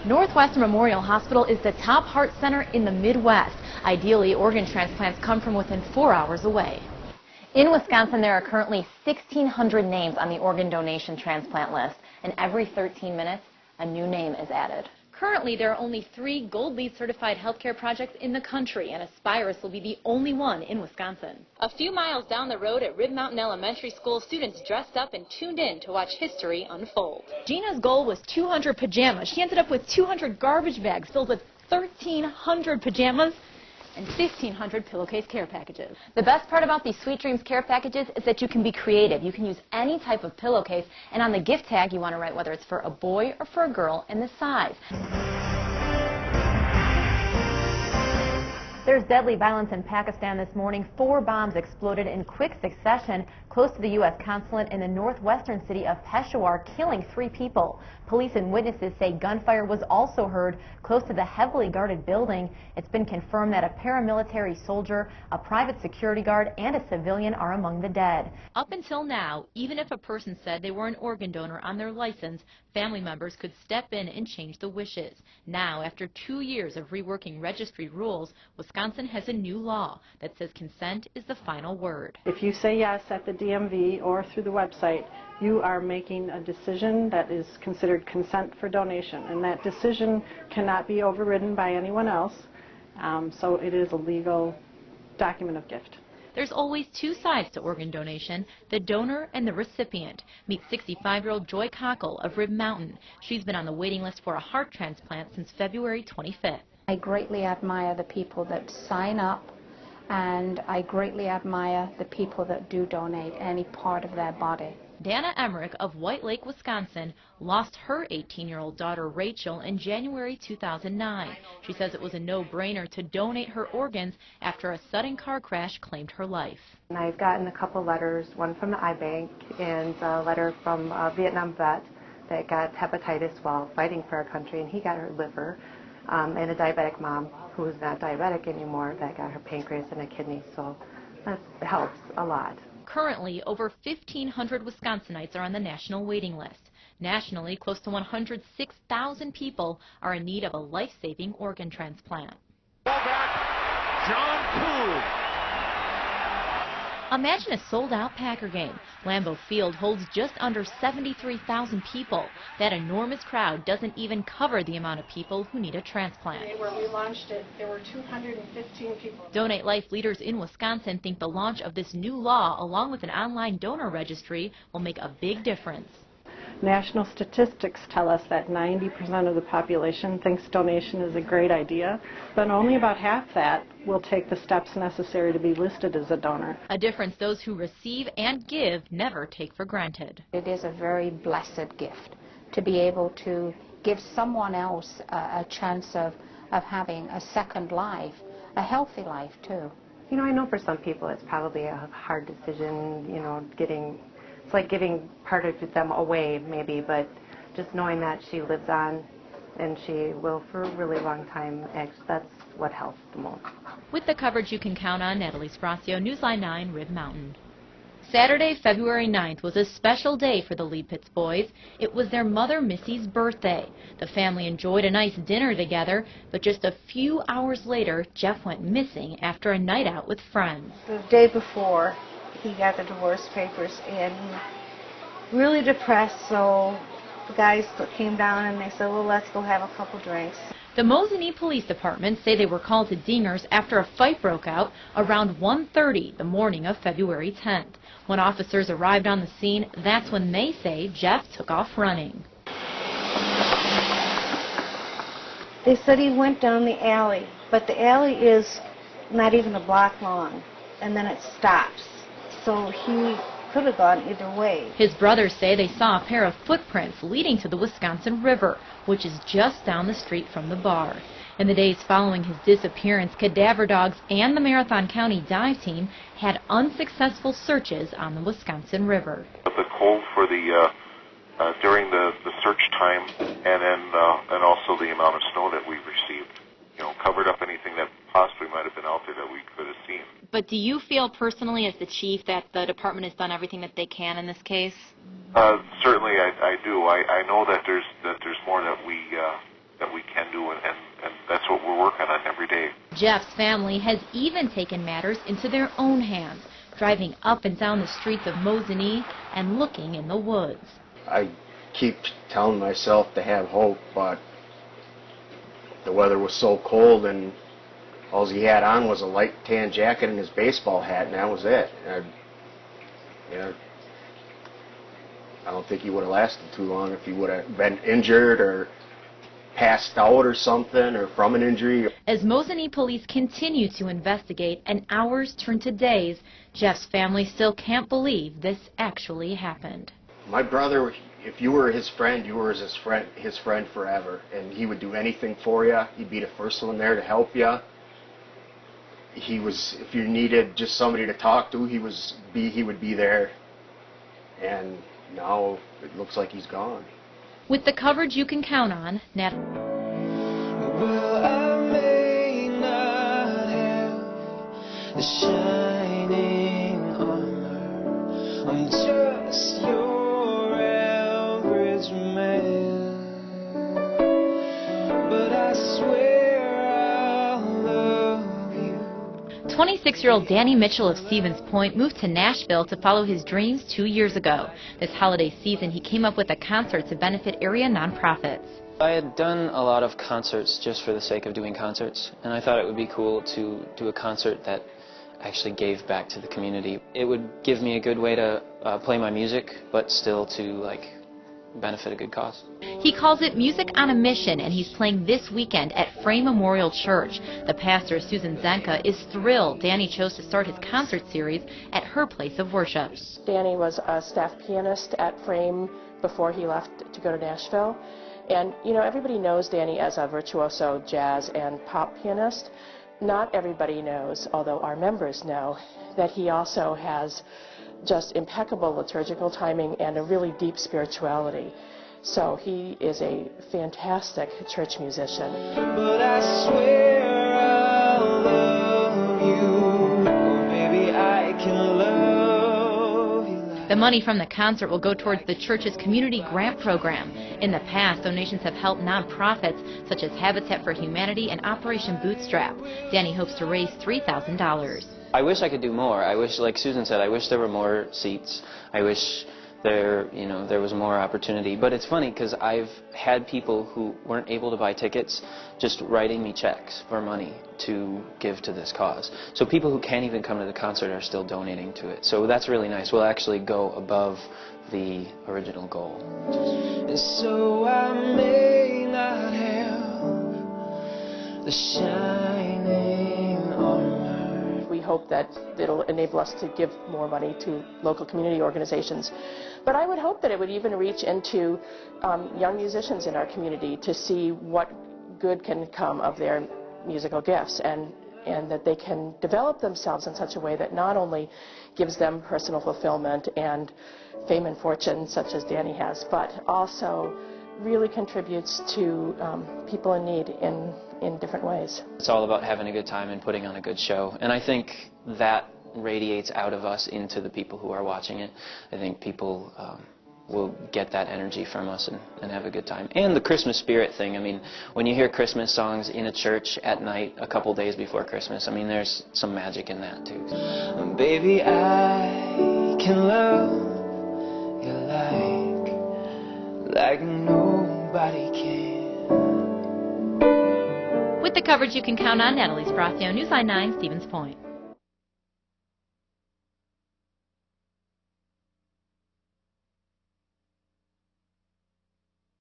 Northwestern Memorial Hospital is the top heart center in the Midwest. Ideally, organ transplants come from within 4 hours away. In Wisconsin, there are currently 1,600 names on the organ donation transplant list, and every 13 minutes, a new name is added. Currently, there are only 3 Gold LEED certified healthcare projects in the country, and Aspirus will be the only one in Wisconsin. A few miles down the road at Rib Mountain Elementary School, students dressed up and tuned in to watch history unfold. Gina's goal was 200 pajamas. She ended up with 200 garbage bags filled with 1,300 pajamas and 1,500 pillowcase care packages. The best part about these Sweet Dreams care packages is that you can be creative. You can use any type of pillowcase, and on the gift tag you want to write whether it's for a boy or for a girl and the size. There's deadly violence in Pakistan this morning. 4 bombs exploded in quick succession close to the U.S. consulate in the northwestern city of Peshawar, killing 3 people. Police and witnesses say gunfire was also heard close to the heavily guarded building. It's been confirmed that a paramilitary soldier, a private security guard, and a civilian are among the dead. Up until now, even if a person said they were an organ donor on their license, family members could step in and change the wishes. Now, after 2 years of reworking registry rules, Wisconsin has a new law that says consent is the final word. If you say yes at the DMV or through the website, you are making a decision that is considered consent for donation, and that decision cannot be overridden by anyone else, so it is a legal document of gift. There's always 2 sides to organ donation, the donor and the recipient. Meet 65-year-old Joy Cockle of Rib Mountain. She's been on the waiting list for a heart transplant since February 25th. I greatly admire the people that sign up, and I greatly admire the people that do donate any part of their body. Dana Emmerich of White Lake, Wisconsin, lost her 18-year-old daughter Rachel in January 2009. She says it was a no-brainer to donate her organs after a sudden car crash claimed her life. And I've gotten a couple letters, one from the eye bank and a letter from a Vietnam vet that got hepatitis while fighting for our country, and he got her liver, and a diabetic mom who's not diabetic anymore that got her pancreas and a kidney, so that helps a lot. Currently, over 1,500 Wisconsinites are on the national waiting list. Nationally, close to 106,000 people are in need of a life-saving organ transplant. John Poole. Imagine a sold-out Packer game. Lambeau Field holds just under 73,000 people. That enormous crowd doesn't even cover the amount of people who need a transplant. Where we launched it, there were 215 people. Donate Life leaders in Wisconsin think the launch of this new law, along with an online donor registry, will make a big difference. National statistics tell us that 90% of the population thinks donation is a great idea, but only about half that will take the steps necessary to be listed as a donor. A difference those who receive and give never take for granted. It is a very blessed gift to be able to give someone else a chance of having a second life, a healthy life too. You know, I know for some people it's probably a hard decision, you know, it's like giving part of them away maybe, but just knowing that she lives on and she will for a really long time, that's what helps the most. With the coverage you can count on, Natalie Sparacio, Newsline 9, Rib Mountain. Saturday, February 9th was a special day for the Lee Pitts boys. It was their mother Missy's birthday. The family enjoyed a nice dinner together, but just a few hours later, Jeff went missing after a night out with friends. The day before, he got the divorce papers and really depressed, so the guys came down and they said, well, let's go have a couple drinks. The Mosinee Police Department say they were called to Dingers after a fight broke out around 1:30 the morning of February 10th. When officers arrived on the scene, that's when they say Jeff took off running. They said he went down the alley, but the alley is not even a block long, and then it stops. So he could have gone either way. His brothers say they saw a pair of footprints leading to the Wisconsin River, which is just down the street from the bar. In the days following his disappearance, cadaver dogs and the Marathon County dive team had unsuccessful searches on the Wisconsin River. The cold for the during the search time, and also the amount of snow that we've received, you know, covered up anything that possibly might have been out there that we could have seen. But do you feel personally, as the chief, that the department has done everything that they can in this case? Certainly, I do. I know that there's more that we Jeff's family has even taken matters into their own hands, driving up and down the streets of Mosinee and looking in the woods. I keep telling myself to have hope, but the weather was so cold and all he had on was a light tan jacket and his baseball hat, and that was it. I don't think he would have lasted too long if he would have been injured or passed out or something, or from an injury. As Mosinee police continue to investigate and hours turn to days, Jeff's family still can't believe this actually happened. My brother, if you were his friend, you were his friend forever, and he would do anything for you. He'd be the first one there to help you. He was, if you needed just somebody to talk to, he would be there. And now it looks like he's gone. With the coverage you can count on, Natalie. Well, I may not have the shining armor. I'm just your average man. But I swear I'll love you. 26-year-old Danny Mitchell of Stevens Point moved to Nashville to follow his dreams 2 years ago. This holiday season, he came up with a concert to benefit area nonprofits. I had done a lot of concerts just for the sake of doing concerts, and I thought it would be cool to do a concert that actually gave back to the community. It would give me a good way to play my music, but still to benefit a good cause. He calls it Music on a Mission, and he's playing this weekend at Frame Memorial Church. The pastor, Susan Zenka, is thrilled Danny chose to start his concert series at her place of worship. Danny was a staff pianist at Frame before he left to go to Nashville. And, everybody knows Danny as a virtuoso jazz and pop pianist. Not everybody knows, although our members know, that he also has just impeccable liturgical timing and a really deep spirituality. So he is a fantastic church musician. But I swear I'll love you, baby, I can love you. The money from the concert will go towards the church's community grant program. In the past, donations have helped nonprofits such as Habitat for Humanity and Operation Bootstrap. Danny hopes to raise $3,000. I wish I could do more. I wish, like Susan said, I wish there were more seats. I wish there was more opportunity. But it's funny because I've had people who weren't able to buy tickets just writing me checks for money to give to this cause. So people who can't even come to the concert are still donating to it. So that's really nice. We'll actually go above the original goal. And so I may not have the shining armor. We hope that it'll enable us to give more money to local community organizations. But I would hope that it would even reach into young musicians in our community to see what good can come of their musical gifts, and that they can develop themselves in such a way that not only gives them personal fulfillment and fame and fortune, such as Danny has, but also really contributes to people in need in different ways. It's all about having a good time and putting on a good show, and I think that radiates out of us into the people who are watching it. I think people will get that energy from us and have a good time. And the Christmas spirit thing, when you hear Christmas songs in a church at night a couple days before Christmas, there's some magic in that too. Baby, I can love you like nobody can. With the coverage you can count on, Natalie Sparacio, Newsline 9, Stevens Point.